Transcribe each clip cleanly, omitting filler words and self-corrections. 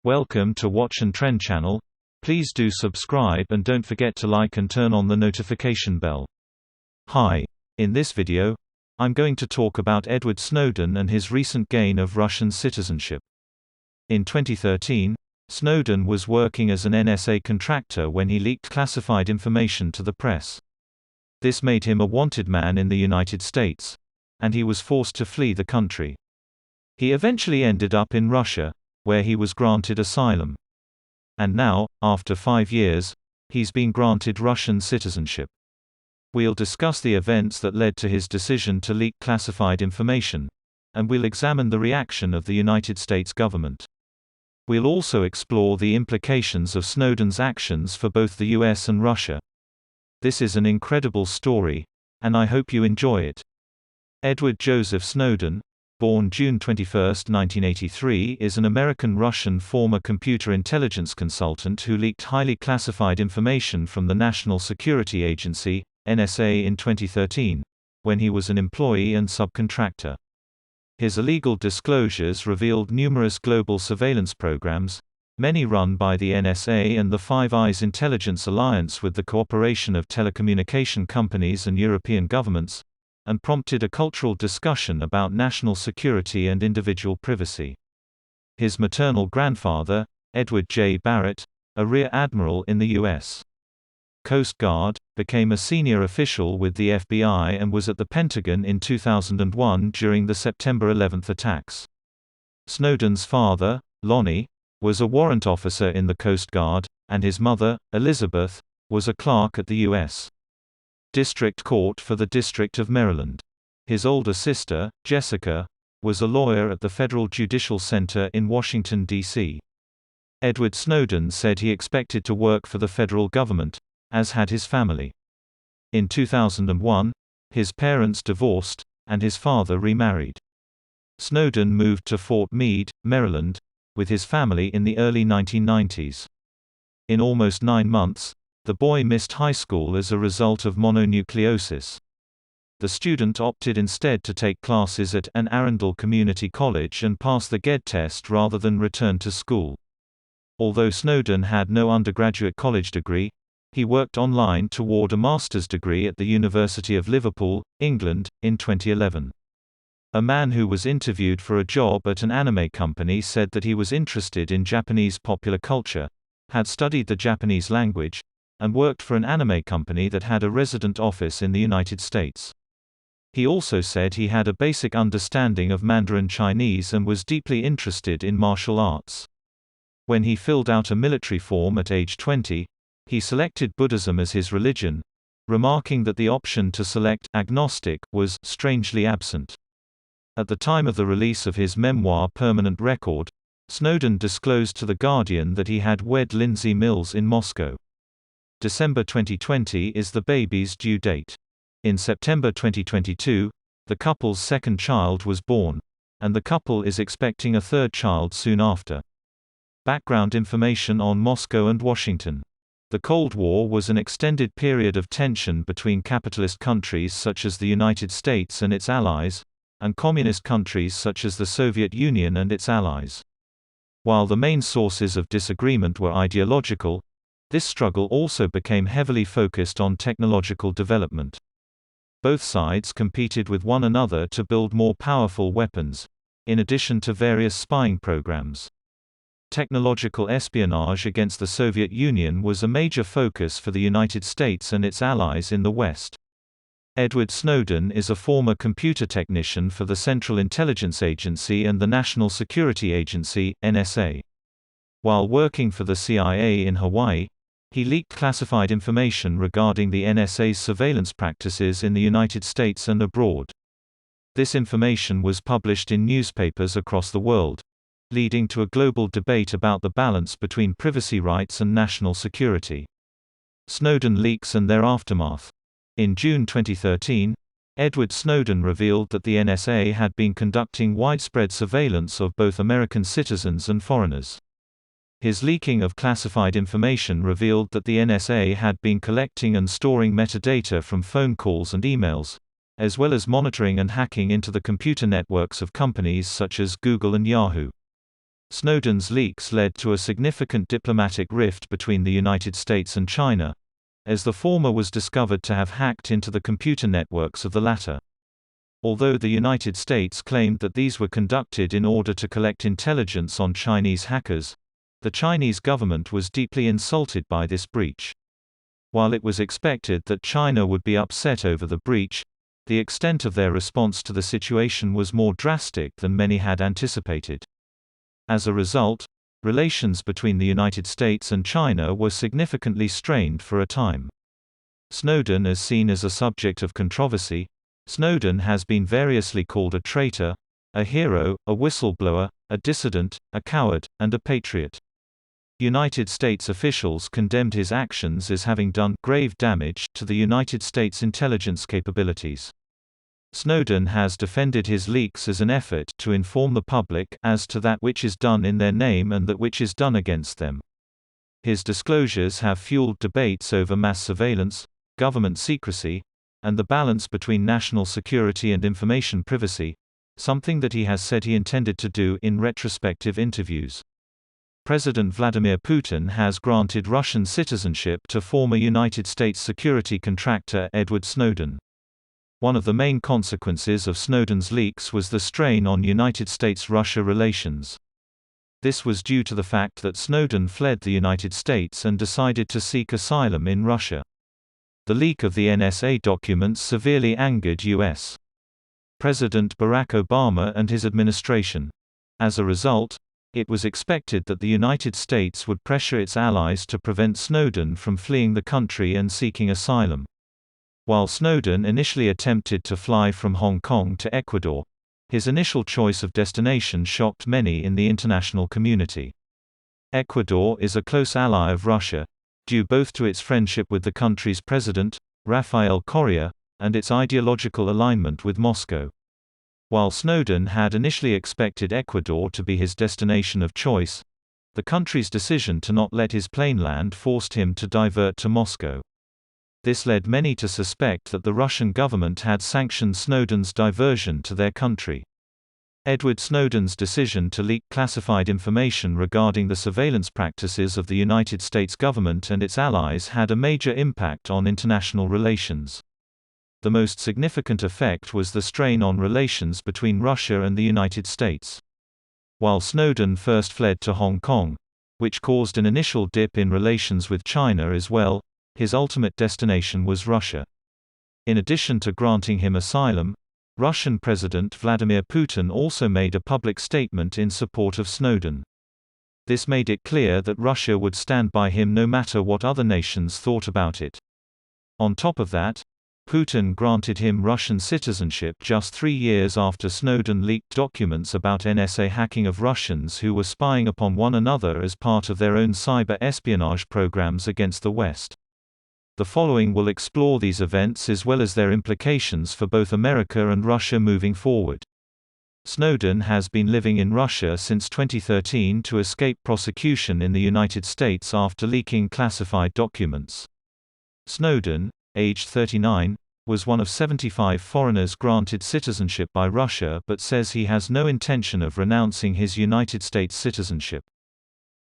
Welcome to Watch and Trend channel. Please do subscribe and don't forget to like and turn on the notification bell. Hi. In this video, I'm going to talk about Edward Snowden and his recent gain of Russian citizenship. In 2013, Snowden was working as an NSA contractor when he leaked classified information to the press. This made him a wanted man in the United States, and he was forced to flee the country. He eventually ended up in Russia, where he was granted asylum. And now, after 5 years, he's been granted Russian citizenship. We'll discuss the events that led to his decision to leak classified information, and we'll examine the reaction of the United States government. We'll also explore the implications of Snowden's actions for both the US and Russia. This is an incredible story, and I hope you enjoy it. Edward Joseph Snowden, born June 21, 1983, is an American-Russian former computer intelligence consultant who leaked highly classified information from the National Security Agency, NSA, in 2013, when he was an employee and subcontractor. His illegal disclosures revealed numerous global surveillance programs, many run by the NSA and the Five Eyes intelligence alliance with the cooperation of telecommunication companies and European governments, and prompted a cultural discussion about national security and individual privacy. His maternal grandfather, Edward J. Barrett, a Rear Admiral in the U.S. Coast Guard, became a senior official with the FBI and was at the Pentagon in 2001 during the September 11 attacks. Snowden's father, Lonnie, was a warrant officer in the Coast Guard, and his mother, Elizabeth, was a clerk at the U.S. District Court for the District of Maryland. His older sister, Jessica, was a lawyer at the Federal Judicial Center in Washington, D.C. Edward Snowden said he expected to work for the federal government, as had his family. In 2001, his parents divorced, and his father remarried. Snowden moved to Fort Meade, Maryland, with his family in the early 1990s. In almost 9 months, the boy missed high school as a result of mononucleosis. The student opted instead to take classes at Anne Arundel Community College and pass the GED test rather than return to school. Although Snowden had no undergraduate college degree, he worked online toward a master's degree at the University of Liverpool, England, in 2011. A man who was interviewed for a job at an anime company said that he was interested in Japanese popular culture, had studied the Japanese language, and worked for an anime company that had a resident office in the United States. He also said he had a basic understanding of Mandarin Chinese and was deeply interested in martial arts. When he filled out a military form at age 20, he selected Buddhism as his religion, remarking that the option to select agnostic was strangely absent. At the time of the release of his memoir Permanent Record, Snowden disclosed to The Guardian that he had wed Lindsay Mills in Moscow. December 2020 is the baby's due date. In September 2022, the couple's second child was born, and the couple is expecting a third child soon after. Background information on Moscow and Washington. The Cold War was an extended period of tension between capitalist countries such as the United States and its allies, and communist countries such as the Soviet Union and its allies. While the main sources of disagreement were ideological, this struggle also became heavily focused on technological development. Both sides competed with one another to build more powerful weapons, in addition to various spying programs. Technological espionage against the Soviet Union was a major focus for the United States and its allies in the West. Edward Snowden is a former computer technician for the Central Intelligence Agency and the National Security Agency, NSA. While working for the CIA in Hawaii, he leaked classified information regarding the NSA's surveillance practices in the United States and abroad. This information was published in newspapers across the world, leading to a global debate about the balance between privacy rights and national security. Snowden leaks and their aftermath. In June 2013, Edward Snowden revealed that the NSA had been conducting widespread surveillance of both American citizens and foreigners. His leaking of classified information revealed that the NSA had been collecting and storing metadata from phone calls and emails, as well as monitoring and hacking into the computer networks of companies such as Google and Yahoo. Snowden's leaks led to a significant diplomatic rift between the United States and China, as the former was discovered to have hacked into the computer networks of the latter. Although the United States claimed that these were conducted in order to collect intelligence on Chinese hackers, the Chinese government was deeply insulted by this breach. While it was expected that China would be upset over the breach, the extent of their response to the situation was more drastic than many had anticipated. As a result, relations between the United States and China were significantly strained for a time. Snowden is seen as a subject of controversy. Snowden has been variously called a traitor, a hero, a whistleblower, a dissident, a coward, and a patriot. United States officials condemned his actions as having done grave damage to the United States intelligence capabilities. Snowden has defended his leaks as an effort to inform the public as to that which is done in their name and that which is done against them. His disclosures have fueled debates over mass surveillance, government secrecy, and the balance between national security and information privacy, something that he has said he intended to do in retrospective interviews. President Vladimir Putin has granted Russian citizenship to former United States security contractor Edward Snowden. One of the main consequences of Snowden's leaks was the strain on United States-Russia relations. This was due to the fact that Snowden fled the United States and decided to seek asylum in Russia. The leak of the NSA documents severely angered U.S. President Barack Obama and his administration. As a result, it was expected that the United States would pressure its allies to prevent Snowden from fleeing the country and seeking asylum. While Snowden initially attempted to fly from Hong Kong to Ecuador, his initial choice of destination shocked many in the international community. Ecuador is a close ally of Russia, due both to its friendship with the country's president, Rafael Correa, and its ideological alignment with Moscow. While Snowden had initially expected Ecuador to be his destination of choice, the country's decision to not let his plane land forced him to divert to Moscow. This led many to suspect that the Russian government had sanctioned Snowden's diversion to their country. Edward Snowden's decision to leak classified information regarding the surveillance practices of the United States government and its allies had a major impact on international relations. The most significant effect was the strain on relations between Russia and the United States. While Snowden first fled to Hong Kong, which caused an initial dip in relations with China as well, his ultimate destination was Russia. In addition to granting him asylum, Russian President Vladimir Putin also made a public statement in support of Snowden. This made it clear that Russia would stand by him no matter what other nations thought about it. On top of that, Putin granted him Russian citizenship just 3 years after Snowden leaked documents about NSA hacking of Russians who were spying upon one another as part of their own cyber-espionage programs against the West. The following will explore these events as well as their implications for both America and Russia moving forward. Snowden has been living in Russia since 2013 to escape prosecution in the United States after leaking classified documents. Snowden, aged 39, was one of 75 foreigners granted citizenship by Russia but says he has no intention of renouncing his United States citizenship.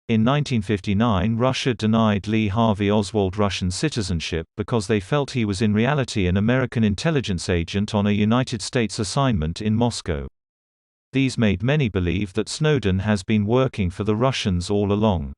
In 1959, Russia denied Lee Harvey Oswald Russian citizenship because they felt he was in reality an American intelligence agent on a United States assignment in Moscow. These made many believe that Snowden has been working for the Russians all along.